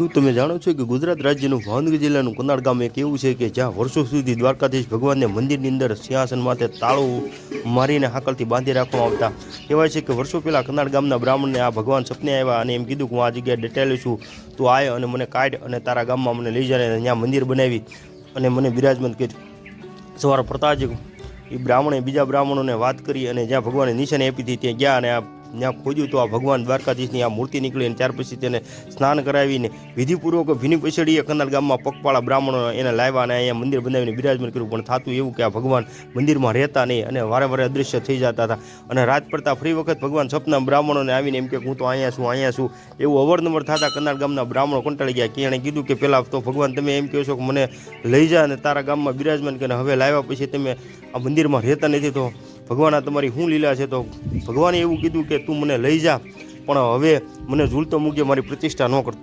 શું તમે જાણો છો કે ગુજરાત રાજ્યનું ભાવનગર જિલ્લાનું કનાડ ગામ એક એવું છે કે જ્યાં વર્ષો સુધી દ્વારકાધીશ ભગવાનને મંદિરની અંદર સિંહાસન માથે તાળું મારીને હાકલથી બાંધી રાખવામાં આવતા. કહેવાય છે કે વર્ષો પહેલાં કનાડ ગામના બ્રાહ્મણને આ ભગવાન સપને આવ્યા અને એમ કીધું કે હું આ જગ્યાએ ડટેલું છું, તું આય અને મને કાઢ અને તારા ગામમાં મને લઈ જાય. ત્યાં મંદિર બનાવી અને મને બિરાજમાન કરી. સવારે પડતા જ એ બ્રાહ્મણે બીજા બ્રાહ્મણોને વાત કરી અને જ્યાં ભગવાને નિશાની આપી હતી ત્યાં ગયા અને ત્યાં ખોજ્યું તો આ ભગવાન દ્વારકાધીશની આ મૂર્તિ નીકળી અને ત્યાર પછી તેને સ્નાન કરાવીને વિધિપૂર્વક ભીની પછડીએ કનાલ ગામમાં પગપાળા બ્રાહ્મણો એને લાવ્યા અને અહીંયા મંદિર બનાવીને બિરાજમાન કર્યું. પણ થતું એવું કે આ ભગવાન મંદિરમાં રહેતા નહીં અને વારે વારે અદૃશ્ય થઈ જતા હતા. અને રાત પડતા ફરી વખત ભગવાન સપના બ્રાહ્મણોને આવીને એમ કે હું તો અહીંયા છું. એવું અવરનવર થતા કનાલ ગામના બ્રાહ્મણો કંટાળી ગયા કે એણે કીધું કે પહેલાં તો ભગવાન તમે એમ કહો છો કે મને લઈ જા અને તારા ગામમાં બિરાજમાન કરીને હવે લાવ્યા પછી તમે આ મંદિરમાં રહેતા નથી, તો ભગવાન આ તમારી શું લીલા છે? તો ભગવાને એવું કીધું કે તું મને લઈ જા પણ હવે મને ઝૂલતો મૂકજે, મારી પ્રતિષ્ઠા ન કરતો.